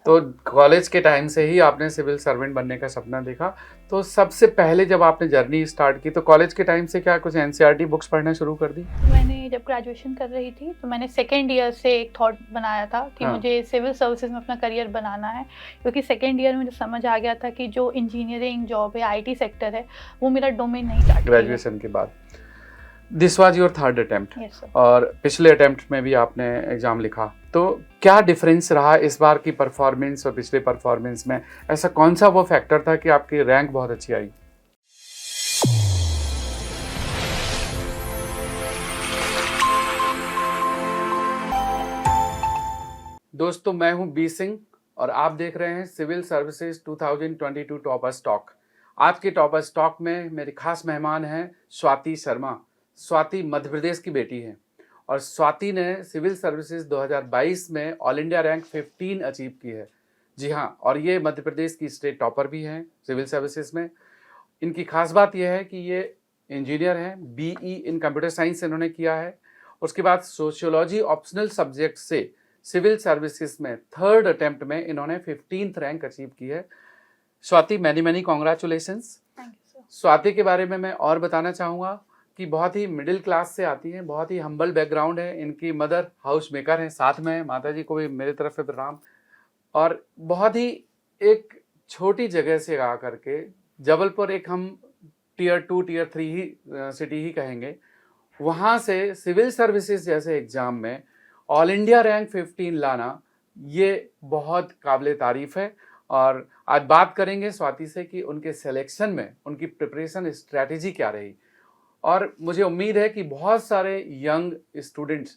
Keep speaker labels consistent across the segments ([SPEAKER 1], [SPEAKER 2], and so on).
[SPEAKER 1] तो कॉलेज के टाइम से ही आपने सिविल सर्वेंट बनने का सपना देखा। तो सबसे पहले जब आपने जर्नी स्टार्ट की तो कॉलेज के टाइम से क्या कुछ एनसीईआरटी बुक्स पढ़ना शुरू कर दी?
[SPEAKER 2] मैंने जब ग्रेजुएशन कर रही थी तो मैंने सेकेंड ईयर से एक थॉट बनाया था कि मुझे सिविल सर्विसेज में अपना करियर बनाना है, क्योंकि सेकेंड ईयर में मुझे समझ आ गया था कि जो इंजीनियरिंग जॉब है, आईटी सेक्टर है, वो मेरा डोमेन नहीं था।
[SPEAKER 1] ग्रेजुएशन के बाद this was your third attempt.
[SPEAKER 2] Yes, sir.
[SPEAKER 1] और पिछले अटेम्प्ट में भी आपने एग्जाम लिखा, तो क्या डिफरेंस रहा इस बार की परफॉर्मेंस और पिछले परफॉर्मेंस में? ऐसा कौन सा वो फैक्टर था कि आपकी रैंक बहुत अच्छी आई? दोस्तों, मैं हूं बी सिंह और आप देख रहे हैं सिविल सर्विसेज 2022 टॉपर स्टॉक। आज के टॉपर स्टॉक में मेरे खास मेहमान हैं स्वाति शर्मा। स्वाति मध्य प्रदेश की बेटी हैं और स्वाति ने सिविल सर्विसेज 2022 में ऑल इंडिया रैंक 15 अचीव की है। जी हाँ, और ये मध्य प्रदेश की स्टेट टॉपर भी हैं सिविल सर्विसेज में। इनकी खास बात यह है कि ये इंजीनियर हैं, बीई इन कंप्यूटर साइंस इन्होंने किया है। उसके बाद सोशियोलॉजी ऑप्शनल सब्जेक्ट से सिविल सर्विसेज में थर्ड अटेम्प्ट में इन्होंने 15th रैंक अचीव की है। Swati, many congratulations. स्वाति के बारे में मैं और बताना चाहूँगा कि बहुत ही मिडिल क्लास से आती हैं, बहुत ही हम्बल बैकग्राउंड है। इनकी मदर हाउस मेकर हैं, साथ में माता जी को भी मेरे तरफ से प्रणाम। और बहुत ही एक छोटी जगह से आ करके जबलपुर, एक हम टियर 2 टियर 3 ही सिटी ही कहेंगे, वहाँ से सिविल सर्विसेज जैसे एग्ज़ाम में ऑल इंडिया रैंक 15 लाना, ये बहुत काबिले तारीफ़ है। और आज बात करेंगे स्वाति से कि उनके सिलेक्शन में उनकी प्रिपरेशन स्ट्रैटेजी क्या रही। और मुझे उम्मीद है कि बहुत सारे यंग स्टूडेंट्स,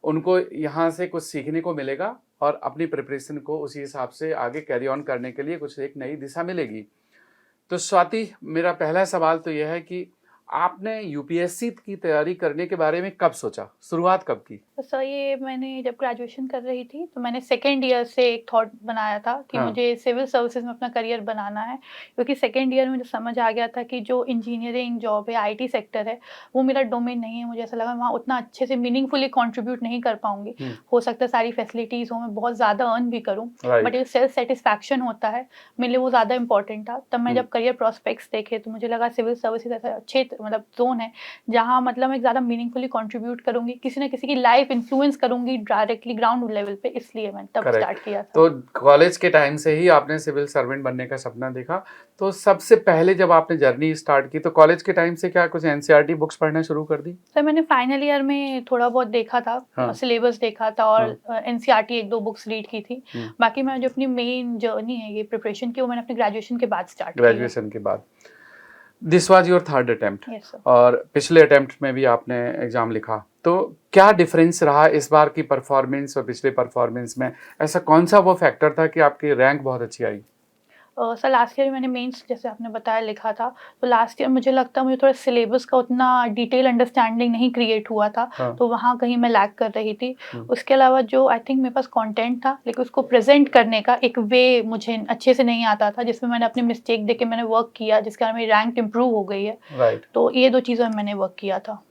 [SPEAKER 1] उनको यहाँ से कुछ सीखने को मिलेगा और अपनी प्रिपरेशन को उसी हिसाब से आगे कैरी ऑन करने के लिए कुछ एक नई दिशा मिलेगी। तो स्वाति, मेरा पहला सवाल तो यह है कि आपने यूपीएससी की तैयारी करने के बारे में कब सोचा? शुरुआत कब की?
[SPEAKER 2] सर, ये मैंने जब ग्रेजुएशन कर रही थी तो मैंने सेकेंड ईयर से एक थॉट बनाया था कि मुझे सिविल सर्विसेज में अपना करियर बनाना है, क्योंकि सेकेंड ईयर में मुझे समझ आ गया था कि जो इंजीनियरिंग जॉब है, आईटी सेक्टर है, वो मेरा डोमेन नहीं है। मुझे ऐसा लगा वहाँ उतना अच्छे से मीनिंगफुली कंट्रीब्यूट नहीं कर पाऊंगी। हो सकता है सारी फैसिलिटीज़ हो, मैं बहुत ज़्यादा अर्न भी करूँ, बट एक सेल्फ सेटिस्फैक्शन होता है, मेरे लिए वो ज़्यादा इंपॉर्टेंट था। तब मैं जब करियर प्रोस्पेक्ट्स देखे तो मुझे लगा सिविल सर्विसेज ऐसा अच्छे मतलब जोन है जहाँ मतलब मैं ज़्यादा मीनिंगफुली कंट्रीब्यूट करूँगी, किसी न किसी की लाइफ इन्फ्लुएंस करूंगी डायरेक्टली ग्राउंड लेवल पे, इसलिए मैंने तब स्टार्ट किया था।
[SPEAKER 1] तो कॉलेज के टाइम से ही आपने सिविल सर्वेंट बनने का सपना देखा। तो सबसे पहले जब आपने जर्नी स्टार्ट की तो कॉलेज के टाइम से क्या कुछ एनसीईआरटी बुक्स पढ़ना शुरू कर दी?
[SPEAKER 2] सर, मैंने फाइनल ईयर में थोड़ा बहुत देखा था, सिलेबस देखा था और एनसीईआरटी 1-2 बुक्स रीड की थी। बाकी मैं जो अपनी मेन जर्नी है ये प्रिपरेशन की, वो मैंने अपने ग्रेजुएशन के बाद स्टार्ट की।
[SPEAKER 1] ग्रेजुएशन के बाद this was your third attempt.
[SPEAKER 2] Yes, sir.
[SPEAKER 1] और पिछले अटेम्प्ट में भी आपने एग्जाम लिखा, तो क्या डिफरेंस रहा इस बार की परफॉर्मेंस और पिछले परफॉर्मेंस में? ऐसा कौन सा वो फैक्टर था कि आपकी रैंक बहुत अच्छी आई?
[SPEAKER 2] सर, लास्ट ईयर मैंने मेंस जैसे आपने बताया लिखा था, तो लास्ट ईयर मुझे लगता है मुझे थोड़ा सिलेबस का उतना डिटेल अंडरस्टैंडिंग नहीं क्रिएट हुआ था। तो वहाँ कहीं मैं लैग कर रही थी। उसके अलावा जो आई थिंक मेरे पास कंटेंट था, लेकिन उसको प्रेजेंट करने का एक वे मुझे अच्छे से नहीं आता था, जिसमें मैंने अपनी मिस्टेक देख के मैंने वर्क किया, जिसके कारण मेरी रैंक इम्प्रूव हो गई है।
[SPEAKER 1] राइट।
[SPEAKER 2] तो ये 2 चीज़ों में मैंने वर्क किया था।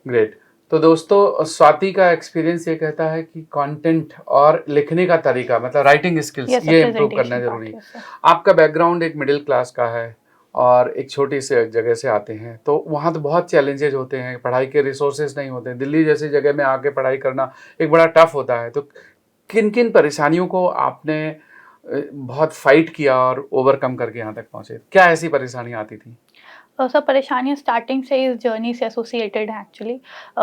[SPEAKER 1] ग्रेट। तो दोस्तों, स्वाति का एक्सपीरियंस ये कहता है कि कंटेंट और लिखने का तरीका, मतलब राइटिंग स्किल्स, ये इम्प्रूव करना जरूरी है। आपका बैकग्राउंड एक मिडिल क्लास का है और एक छोटी सी जगह से आते हैं, तो वहाँ तो बहुत चैलेंजेस होते हैं, पढ़ाई के रिसोर्सेज नहीं होते। दिल्ली जैसी जगह में आके पढ़ाई करना एक बड़ा टफ होता है। तो किन किन परेशानियों को आपने बहुत फाइट किया और ओवरकम करके यहाँ तक पहुँचे? क्या ऐसी परेशानियाँ आती थी?
[SPEAKER 2] सब परेशानियाँ स्टार्टिंग से इस जर्नी से एसोसिएटेड हैं एक्चुअली।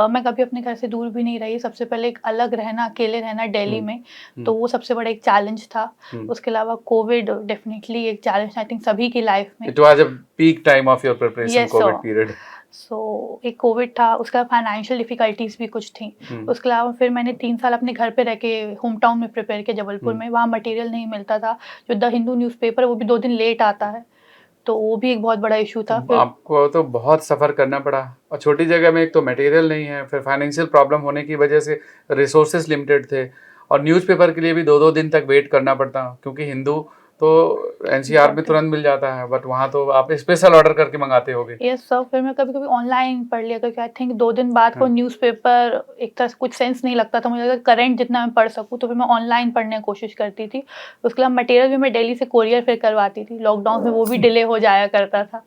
[SPEAKER 2] मैं कभी अपने घर से दूर भी नहीं रही। सबसे पहले एक अलग रहना, अकेले रहना दिल्ली में, तो वो सबसे बड़ा एक चैलेंज था। उसके अलावा कोविड डेफिनेटली एक चैलेंज आई थिंक सभी की लाइफ में।
[SPEAKER 1] It was a peak time of your preparation, covid period.
[SPEAKER 2] So एक कोविड था, उसका फाइनेंशियल डिफिकल्टीज भी कुछ थी। उसके अलावा फिर मैंने 3 साल अपने घर पे रह के होम टाउन में प्रिपेयर किया जबलपुर में। वहाँ मटेरियल नहीं मिलता था। जो द हिंदू न्यूज़पेपर है वो भी 2 दिन लेट आता है, तो वो भी एक बहुत बड़ा इशू था।
[SPEAKER 1] आपको तो बहुत सफ़र करना पड़ा, और छोटी जगह में एक तो मटेरियल नहीं है, फिर फाइनेंशियल प्रॉब्लम होने की वजह से रिसोर्सेज लिमिटेड थे, और न्यूज़पेपर के लिए भी 2-2 दिन तक वेट करना पड़ता, क्योंकि हिंदू तो एनसीआर में तुरंत मिल जाता है, बट वहाँ तो आप स्पेशल ऑर्डर करके मंगाते होगे।
[SPEAKER 2] यस सर, फिर मैं कभी कभी ऑनलाइन पढ़ लिया, क्योंकि आई थिंक 2 दिन बाद को न्यूज़पेपर एक तरह से कुछ सेंस नहीं लगता था मुझे, अगर करंट जितना मैं पढ़ सकूँ, तो फिर मैं ऑनलाइन पढ़ने की कोशिश करती थी। उसके अलावा मटेरियल भी मैं दिल्ली से कोरियर फिर करवाती थी, लॉकडाउन में वो भी डिले हो जाया करता था।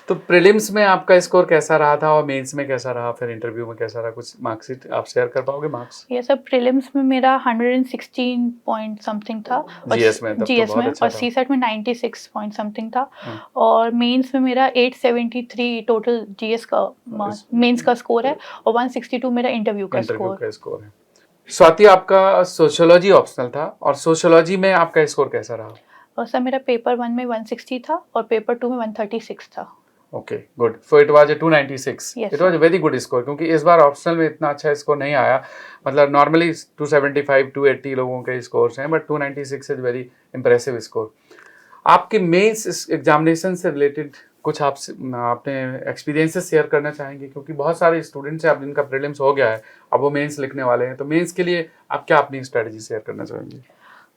[SPEAKER 1] तो प्रीलिम्स में आपका स्कोर कैसा रहा था और मेंस में कैसा रहा, फिर इंटरव्यू में कैसा रहा, कुछ मार्कशीट आप शेयर कर पाओगे? मार्क्स
[SPEAKER 2] ये सब प्रीलिम्स में मेरा 116 पॉइंट समथिंग था, और
[SPEAKER 1] जीएस में, तब
[SPEAKER 2] जीएस
[SPEAKER 1] तो बहुत
[SPEAKER 2] में,
[SPEAKER 1] अच्छा
[SPEAKER 2] और
[SPEAKER 1] था।
[SPEAKER 2] सीसेट में 96 पॉइंट समथिंग था, और मेंस में मेरा 873 टोटल जीएस का मेंस का स्कोर है, और 162 मेरा इंटरव्यू का
[SPEAKER 1] स्कोर है। स्वाति, आपका सोशियोलॉजी ऑप्शनल था, और सोशियोलॉजी में आपका स्कोर कैसा रहा?
[SPEAKER 2] और सर मेरा पेपर 1 में 160 था, और पेपर 2 में 136 था।
[SPEAKER 1] Okay, good. So it was 296।
[SPEAKER 2] Yes,
[SPEAKER 1] it was a very good score, क्योंकि इस बार ऑप्शनल में इतना अच्छा स्कोर नहीं आया। मतलब नॉर्मली 275 280 लोगों के स्कोर्स हैं, but 296 is very impressive score. आपके मेंस एग्जामिनेशन से रिलेटेड कुछ आपने एक्सपीरियंसेस शेयर करना चाहेंगे? क्योंकि बहुत सारे स्टूडेंट्स हैं अब जिनका प्रीलिम्स हो गया है, अब वो मेंस लिखने वाले हैं, तो मेंस के लिए आप क्या अपनी स्ट्रेटजी शेयर करना चाहेंगे?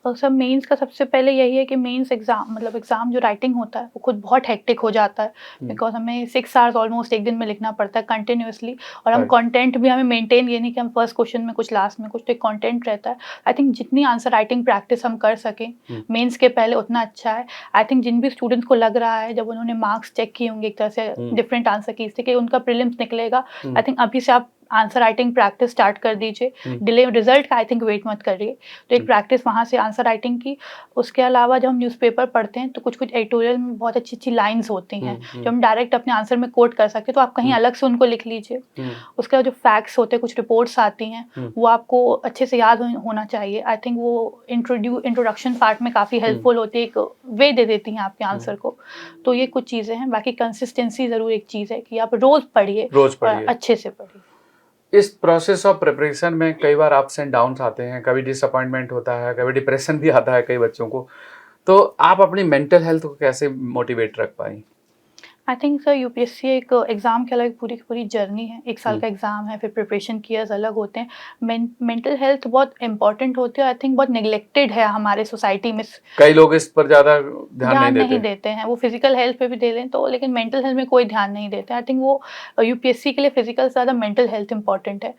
[SPEAKER 2] और सब मेंस का सबसे पहले यही है कि मेंस एग्जाम, मतलब एग्जाम जो राइटिंग होता है वो खुद बहुत हेक्टिक हो जाता है, बिकॉज हमें 6 आवर्स ऑलमोस्ट एक दिन में लिखना पड़ता है कंटिन्यूअसली, और हम कंटेंट भी हमें मेंटेन, ये नहीं कि हम फर्स्ट क्वेश्चन में कुछ लास्ट में कुछ, तो एक कंटेंट रहता है। आई थिंक जितनी आंसर राइटिंग प्रैक्टिस हम कर सकें मेंस के पहले, उतना अच्छा है। आई थिंक जिन भी स्टूडेंट्स को लग रहा है, जब उन्होंने मार्क्स चेक किए होंगे एक तरह से डिफरेंट आंसर की से, कि उनका प्रीलिम्स निकलेगा, आई थिंक अभी से आप आंसर राइटिंग प्रैक्टिस स्टार्ट कर दीजिए। डिले रिजल्ट का आई थिंक वेट मत करिए, तो एक प्रैक्टिस वहाँ से आंसर राइटिंग की। उसके अलावा जब हम न्यूज़पेपर पढ़ते हैं तो कुछ कुछ एडिटोरियल में बहुत अच्छी अच्छी लाइंस होती हैं जो हम डायरेक्ट अपने आंसर में कोट कर सकते हैं, तो आप कहीं अलग से उनको लिख लीजिए। उसके बाद जो फैक्ट्स होते हैं, कुछ रिपोर्ट्स आती हैं, वो आपको अच्छे से याद होना चाहिए। आई थिंक वो इंट्रोडक्शन पार्ट में काफ़ी हेल्पफुल होती है, एक वे दे देती हैं आपके आंसर को। तो ये कुछ चीज़ें हैं। बाकी कंसिस्टेंसी ज़रूर एक चीज़ है कि आप रोज़ पढ़िए और अच्छे से पढ़िए।
[SPEAKER 1] इस प्रोसेस ऑफ प्रिपरेशन में कई बार अप्स एंड डाउन्स आते हैं, कभी डिसअपॉइंटमेंट होता है, कभी डिप्रेशन भी आता है कई बच्चों को, तो आप अपनी मेंटल हेल्थ को कैसे मोटिवेट रख पाई?
[SPEAKER 2] आई थिंक सर यूपीएससी एक एग्ज़ाम के अलग पूरी की पूरी जर्नी है। 1 साल का एग्ज़ाम है, फिर प्रिपरेशन की ईयर्स अलग होते हैं। मेंटल हेल्थ बहुत इंपॉर्टेंट होती है, आई थिंक बहुत नेग्लेक्टेड है हमारे सोसाइटी में।
[SPEAKER 1] कई लोग इस पर ज़्यादा ध्यान नहीं
[SPEAKER 2] देते हैं। वो फिजिकल हेल्थ पे भी दे लें तो, लेकिन मेंटल हेल्थ में कोई ध्यान नहीं देते। आई थिंक वो यूपीएससी के लिए फिजिकल से ज़्यादा मेंटल हेल्थ इंपॉर्टेंट है।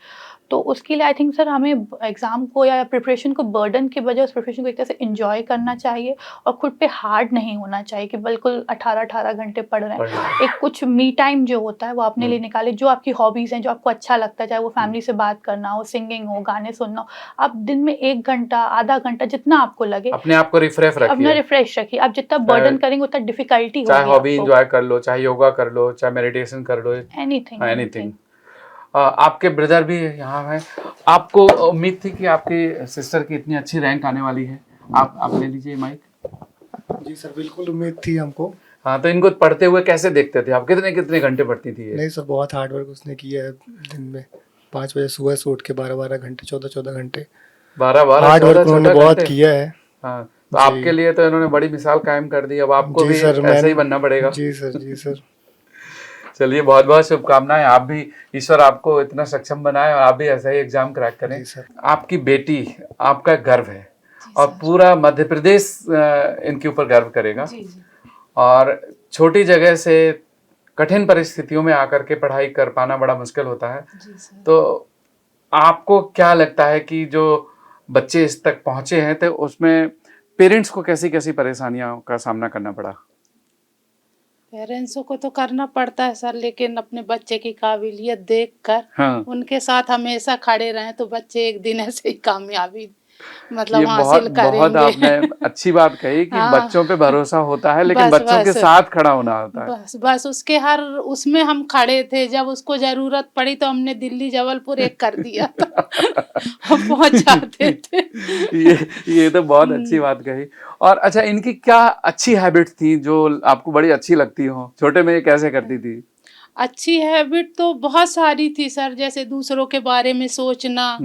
[SPEAKER 2] तो उसके लिए आई थिंक सर हमें एग्ज़ाम को या प्रिपरेशन को बर्डन की बजाय उस प्रिपरेशन को एक तरह से एंजॉय करना चाहिए, और खुद पे हार्ड नहीं होना चाहिए कि बिल्कुल 18 घंटे पढ़ रहे हैं। एक कुछ मी टाइम जो होता है वो अपने लिए निकाले, जो आपकी हॉबीज़ हैं, जो आपको अच्छा लगता है, चाहे वो फैमिली से बात करना हो, सिंगिंग हो, गाने सुनना हो, आप दिन में 1 घंटा, आधा घंटा, जितना आपको लगे
[SPEAKER 1] अपने आप को रिफ्रेश
[SPEAKER 2] रखिए। आप जितना बर्डन करेंगे उतना डिफिकल्टी होगी।
[SPEAKER 1] चाहे हॉबी एंजॉय कर लो, चाहे योगा कर लो, चाहे मेडिटेशन कर लो, एनीथिंग। आपके ब्रदर भी यहाँ हैं, आपको उम्मीद थी कि आपकी सिस्टर की इतनी अच्छी रैंक आने वाली है? आप ले लीजिए माइक।
[SPEAKER 3] जी सर, बिल्कुल उम्मीद थी हमको।
[SPEAKER 1] हाँ, तो इनको पढ़ते हुए कैसे देखते थे आप? कितने घंटे पढ़ती थी ये?
[SPEAKER 3] नहीं सर, बहुत हार्ड वर्क उसने किया है। दिन में 5 बजे सुबह से उठ के 12 घंटे, 14 घंटे
[SPEAKER 1] 12
[SPEAKER 3] हार्ड वर्क उन्होंने बहुत किया है।
[SPEAKER 1] हाँ, तो आपके लिए तो इन्होंने बड़ी मिसाल कायम कर दी। अब आपको भी ऐसे ही बनना पड़ेगा।
[SPEAKER 3] जी सर, जी सर।
[SPEAKER 1] चलिए, बहुत बहुत शुभकामनाएं। आप भी, ईश्वर आपको इतना सक्षम बनाए और आप भी ऐसा ही एग्जाम क्रैक करें। आपकी बेटी आपका गर्व है, और पूरा मध्य प्रदेश इनके ऊपर गर्व करेगा। और छोटी जगह से कठिन परिस्थितियों में आकर के पढ़ाई कर पाना बड़ा मुश्किल होता है। तो आपको क्या लगता है कि जो बच्चे इस तक पहुंचे हैं, तो उसमें पेरेंट्स को कैसी कैसी परेशानियों का सामना करना पड़ा?
[SPEAKER 4] पेरेंट्सों को तो करना पड़ता है सर, लेकिन अपने बच्चे की काबिलियत देखकर उनके साथ हमेशा खड़े रहें तो बच्चे एक दिन ऐसे ही कामयाबी मतलब हासिल करेंगे।
[SPEAKER 1] बहुत आपने अच्छी बात कही कि बच्चों पे भरोसा होता है, लेकिन बच्चों के साथ खड़ा होना होता है।
[SPEAKER 4] बस उसके हर उसमें हम खड़े थे। जब उसको जरूरत पड़ी तो हमने दिल्ली जबलपुर एक कर दिया था। हम पहुंचाते थे।
[SPEAKER 1] ये तो बहुत अच्छी बात कही। और अच्छा, इनकी क्या अच्छी हैबिट थी जो आपको बड़ी अच्छी लगती हो? छोटे में ये कैसे करती थी?
[SPEAKER 4] अच्छी हैबिट तो बहुत सारी थी सर, जैसे दूसरों के बारे में सोचना,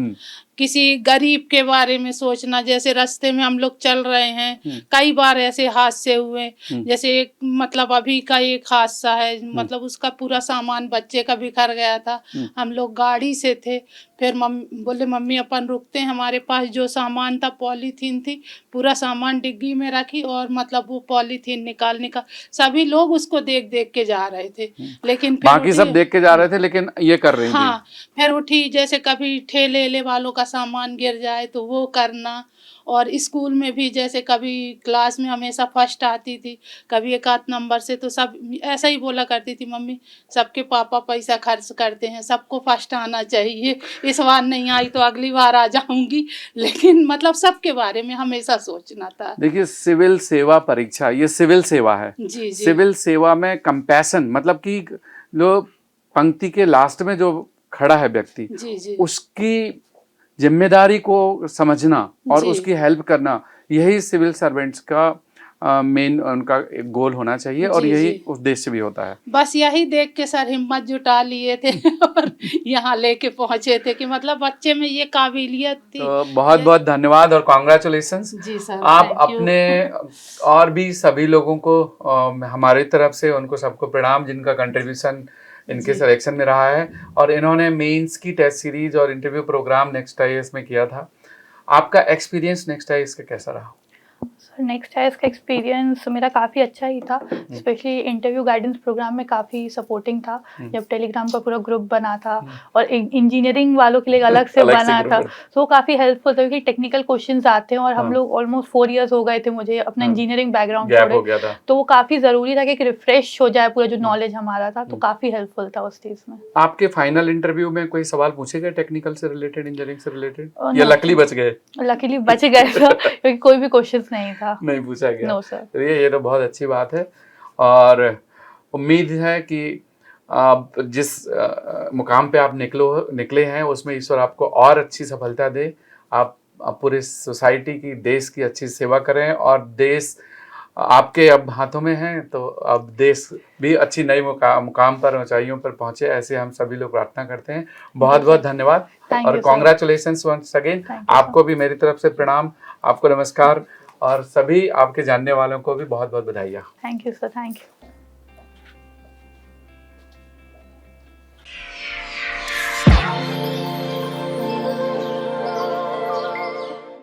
[SPEAKER 4] किसी गरीब के बारे में सोचना। जैसे रास्ते में हम लोग चल रहे हैं, कई बार ऐसे हादसे हुए, जैसे एक मतलब अभी का एक हादसा है, मतलब उसका पूरा सामान बच्चे का बिखर गया था। हम लोग गाड़ी से थे, फिर बोले मम्मी अपन रुकते हैं, हमारे पास जो सामान था पॉलीथीन थी, पूरा सामान डिग्गी में रखी और मतलब वो पॉलीथीन निकाल सभी लोग उसको देख देख के जा रहे थे, लेकिन फिर
[SPEAKER 1] बाकी सब देख के जा रहे थे लेकिन ये कर रही थी।
[SPEAKER 4] हाँ, फिर उठी, जैसे कभी ठेले वालों का सामान गिर जाए तो वो करना। और स्कूल में भी जैसे कभी क्लास में हमेशा फर्स्ट आती थी, कभी एक आध नंबर से, तो सब ऐसा ही बोला करती थी मम्मी सबके पापा पैसा खर्च करते हैं, सबको फर्स्ट आना चाहिए, इस बार नहीं आई तो अगली बार आ जाऊंगी। लेकिन मतलब सबके बारे में हमेशा सोचना था।
[SPEAKER 1] देखिए सिविल सेवा परीक्षा, ये सिविल सेवा है।
[SPEAKER 4] जी।
[SPEAKER 1] सिविल सेवा में कंपैशन मतलब कि जो पंक्ति के लास्ट में जो खड़ा है व्यक्ति,
[SPEAKER 4] जी।
[SPEAKER 1] उसकी जिम्मेदारी को समझना और
[SPEAKER 4] जी।
[SPEAKER 1] उसकी हेल्प करना, यही सिविल सर्वेंट्स का मेन उनका एक गोल होना चाहिए और यही उद्देश्य भी होता है।
[SPEAKER 4] बस यही देख के सर हिम्मत जुटा लिए थे और यहाँ लेके पहुंचे थे कि मतलब बच्चे में ये काबिलियत थी।
[SPEAKER 1] तो बहुत बहुत धन्यवाद और कॉन्ग्रेचुलेशंस।
[SPEAKER 4] जी सर,
[SPEAKER 1] आप अपने और भी सभी लोगों को हमारी तरफ से उनको सबको प्रणाम जिनका कंट्रीब्यूशन इनके सिलेक्शन में रहा है और इन्होंने मेंस की टेस्ट सीरीज और इंटरव्यू प्रोग्राम नेक्स्ट आईएएस में किया था। आपका एक्सपीरियंस नेक्स्ट आईएएस का कैसा रहा?
[SPEAKER 2] सर नेक्स्ट आईएएस का एक्सपीरियंस मेरा काफ़ी अच्छा ही था, स्पेशली इंटरव्यू गाइडेंस प्रोग्राम में काफ़ी सपोर्टिंग था। जब टेलीग्राम का पूरा ग्रुप बना था और इंजीनियरिंग वालों के लिए अलग से बना था, तो वो काफ़ी हेल्पफुल था क्योंकि टेक्निकल क्वेश्चंस आते हैं और हम लोग ऑलमोस्ट 4 इयर्स हो गए थे मुझे अपना इंजीनियरिंग बैकग्राउंड छोड़े, तो वो काफ़ी ज़रूरी था कि रिफ्रेश हो जाए पूरा जो नॉलेज हमारा था, तो काफ़ी हेल्पफुल था उस चीज़ में।
[SPEAKER 1] आपके फाइनल इंटरव्यू में कोई सवाल पूछे गए टेक्निकल से रिलेटेड, इंजीनियरिंग से रिलेटेड, या लकीली बच गए?
[SPEAKER 2] लकीली बच गए क्योंकि कोई भी क्वेश्चन नहीं था,
[SPEAKER 1] नहीं पूछा गया।
[SPEAKER 2] No sir.
[SPEAKER 1] ये तो बहुत अच्छी बात है और उम्मीद है कि आप जिस मुकाम पे आप निकले हैं उसमें ईश्वर आपको और अच्छी सफलता दे। आप पूरे सोसाइटी की, देश की अच्छी सेवा करें और देश आपके अब हाथों में है, तो अब देश भी अच्छी नई मुकाम पर, ऊंचाइयों पर पहुंचे, ऐसे हम सभी लोग प्रार्थना करते हैं। बहुत बहुत धन्यवाद और कॉन्ग्रेचुलेशंस वंस अगेन। आपको भी मेरी तरफ से प्रणाम, आपको नमस्कार और सभी आपके जानने वालों को भी बहुत बहुत बधाइयाँ।
[SPEAKER 2] Thank you sir, thank you.